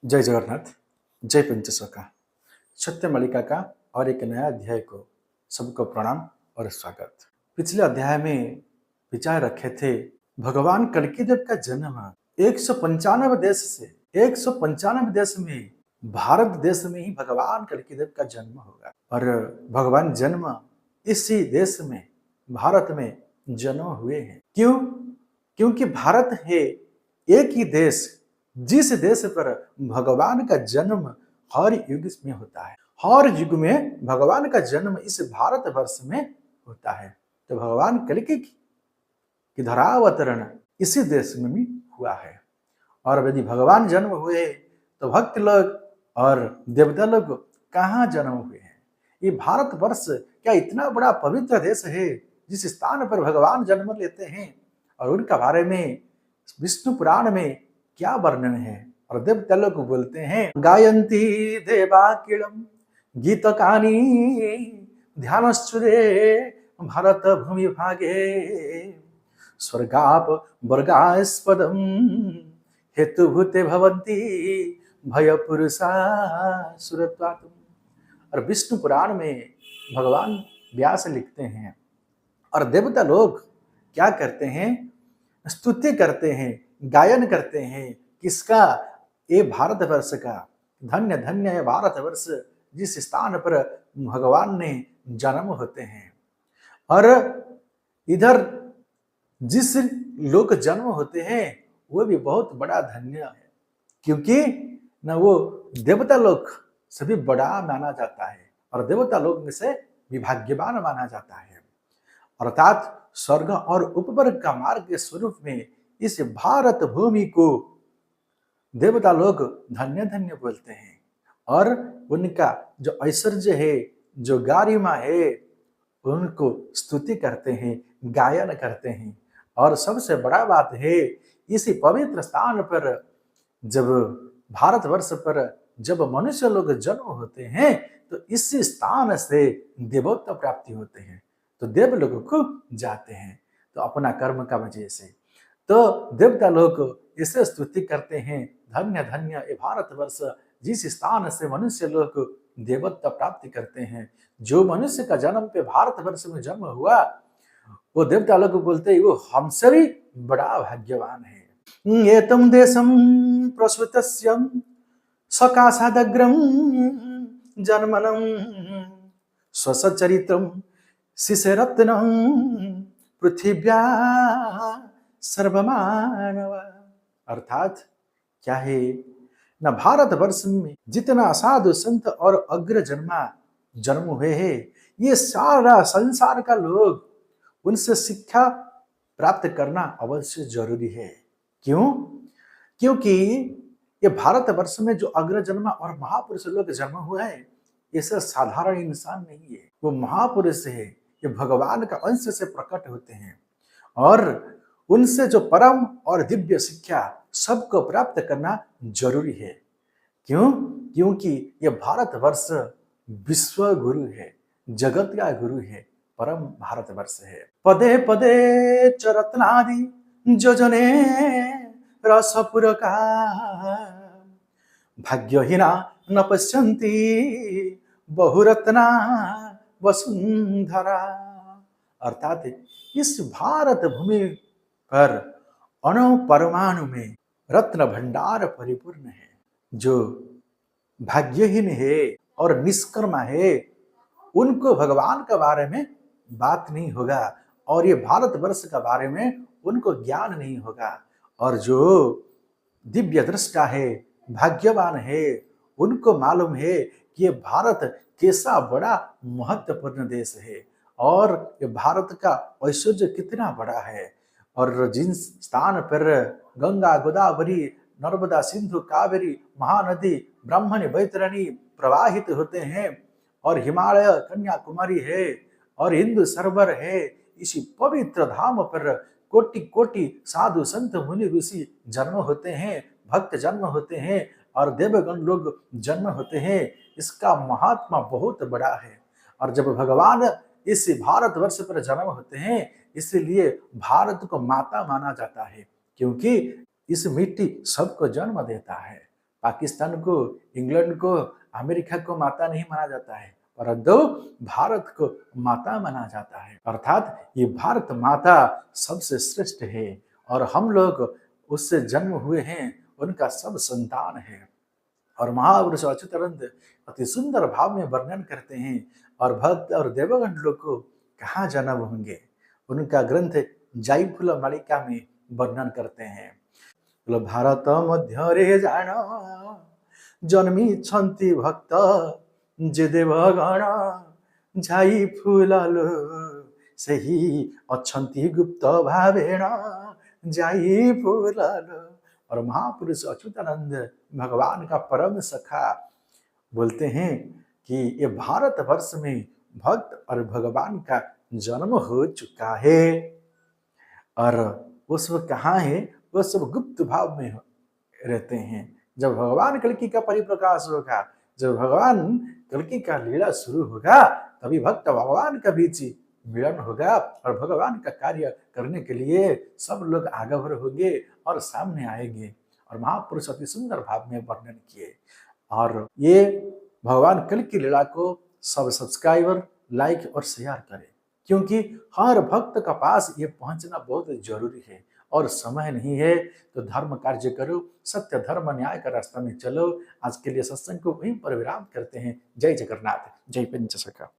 जय जगन्नाथ, जय पंचसखा। सत्य मालिका का और एक नया अध्याय को सबको प्रणाम और स्वागत। पिछले अध्याय में विचार रखे थे भगवान कल्कि देव का जन्म 195 देश से 195 देश में भारत देश में ही भगवान कल्कि देव का जन्म होगा और भगवान जन्म इसी देश में भारत में जन्म हुए हैं। क्यों? क्योंकि भारत है एक ही देश जिस देश पर भगवान का जन्म हर युग में होता है। हर युग में भगवान का जन्म इस भारत वर्ष में होता है। तो भगवान कल्कि की धरावतरण इसी देश में भी हुआ है। और यदि भगवान जन्म हुए तो भक्त लोग और देवता लोग कहाँ जन्म हुए हैं? ये भारत वर्ष क्या इतना बड़ा पवित्र देश है जिस स्थान पर भगवान जन्म लेते हैं और उनका बारे में विष्णु पुराण में क्या वर्णन है। और देवता लोग बोलते हैं गायंती देवाकिलम गीतकानी ध्यानश्चुरे भारत भूमि भागे स्वर्गाप वर्गास्पदम हेतुभूते भवन्ति भय पुरुषा सुरत्वात्। और विष्णु पुराण में भगवान व्यास लिखते हैं और देवता लोग क्या करते हैं? स्तुति करते हैं, गायन करते हैं। किसका? ये भारतवर्ष का। धन्य धन्य है भारतवर्ष जिस स्थान पर भगवान ने जन्म होते हैं। और इधर जिस लोग जन्म होते हैं वो भी बहुत बड़ा धन्य है, क्योंकि न वो देवता लोग से भी बड़ा माना जाता है और देवता लोग में से विभाग्यवान माना जाता है। अर्थात स्वर्ग और उपवर्ग का मार्ग के स्वरूप में इस भारत भूमि को देवता लोग धन्य धन्य बोलते हैं और उनका जो ऐश्वर्य है, जो गारिमा है, उनको स्तुति करते हैं, गायन करते हैं। और सबसे बड़ा बात है इसी पवित्र स्थान पर जब भारतवर्ष पर जब मनुष्य लोग जन्म होते हैं तो इसी स्थान से देवत्व प्राप्ति होते हैं। तो देव लोग खूब जाते हैं तो अपना कर्म का वजह से। तो देवता लोग इसे स्तुति करते हैं, धन्य धन्य ये भारतवर्ष जिस स्थान से मनुष्य लोग देवत्व प्राप्ति करते हैं। जो मनुष्य का जन्म पे भारतवर्ष में जन्म हुआ वो देवता लोग बोलते हैं वो हमसे भी बड़ा भाग्यवान है। ये तुम देशम प्रसूतस्यम सकाशादग्रम जन्मनम स्वसचरित्रम शिशरत्नम पृथिव्या सर्वमानव। अर्थात क्या है न भारतवर्ष में जितना साधु संत और अग्र जन्म हुए हैं ये सारा संसार का लोग उनसे शिक्षा प्राप्त करना अवश्य जरूरी है। क्यों? क्योंकि ये भारतवर्ष में जो अग्र जन्मा और महापुरुष लोग जन्म हुए हैं ये सब साधारण इंसान नहीं है, वो महापुरुष है। ये भगवान का अंश से प्रकट होते हैं और उनसे जो परम और दिव्य शिक्षा सबको प्राप्त करना जरूरी है। क्यों? क्योंकि ये भारतवर्ष विश्व गुरु है, जगत का गुरु है, परम भारतवर्ष है। पदे पदे च रत्नादि योजने रसपुर का भाग्यहीना न पश्यन्ति बहुरत्ना वसुंधरा। अर्थात इस भारत भूमि पर अणु परमाणु में रत्न भंडार परिपूर्ण है। जो भाग्यहीन है और निष्कर्मा है उनको भगवान के बारे में बात नहीं होगा और ये भारतवर्ष के बारे में उनको ज्ञान नहीं होगा। और जो दिव्य दृष्टा है, भाग्यवान है, उनको मालूम है कि ये भारत कैसा बड़ा महत्वपूर्ण देश है और ये भारत का ऐश्वर्य कितना बड़ा है। और जिन स्थान पर गंगा गोदावरी नर्मदा सिंधु कावेरी महानदी ब्राह्मणी बैतरणी प्रवाहित होते हैं और हिमालय कन्याकुमारी है और हिंदू सरोवर है, इसी पवित्र धाम पर कोटि कोटि साधु संत मुनि ऋषि जन्म होते हैं, भक्त जन्म होते हैं और देवगण लोग जन्म होते हैं। इसका महात्मा बहुत बड़ा है। और जब भगवान इस भारतवर्ष पर जन्म होते हैं इसलिए भारत को माता माना जाता है, क्योंकि इस मिट्टी सबको जन्म देता है। पाकिस्तान को, इंग्लैंड को, अमेरिका को माता नहीं माना जाता है, परंतु भारत को माता माना जाता है। अर्थात ये भारत माता सबसे श्रेष्ठ है और हम लोग उससे जन्म हुए हैं, उनका सब संतान है। और महापुरुष अच्युतानंद अति सुंदर भाव में वर्णन करते हैं और भक्त और देवगण लोग को कहाँ जन्म होंगे, उनका ग्रंथ जाई फूल मालिका में वर्णन करते हैं। भारत मध्य जान जन्मी छन्ति भक्त जे देवगण जाई फूललो सही अछन्ति गुप्त भावेण जाई फूललो। और महापुरुष अच्युतानंद भगवान का परम सखा बोलते हैं कि ये भारत वर्ष में भक्त और भगवान का जन्म हो चुका है और वो सब कहाँ है, वो सब गुप्त भाव में रहते हैं। जब भगवान कल्कि का परिप्रकाश होगा, जब भगवान कल्कि का लीला शुरू होगा, तभी भक्त भगवान का बीच मिलन होगा और भगवान का कार्य करने के लिए सब लोग आगभर होंगे और सामने आएंगे। और महापुरुष अति सुंदर भाव में वर्णन किए। और ये भगवान कल्कि लीला को सब सब्सक्राइबर लाइक और शेयर करें, क्योंकि हर भक्त का पास ये पहुंचना बहुत जरूरी है और समय नहीं है। तो धर्म कार्य करो, सत्य धर्म न्याय का रास्ता में चलो। आज के लिए सत्संग को वहीं पर विराम करते हैं। जय जगन्नाथ, जय पंचसखा।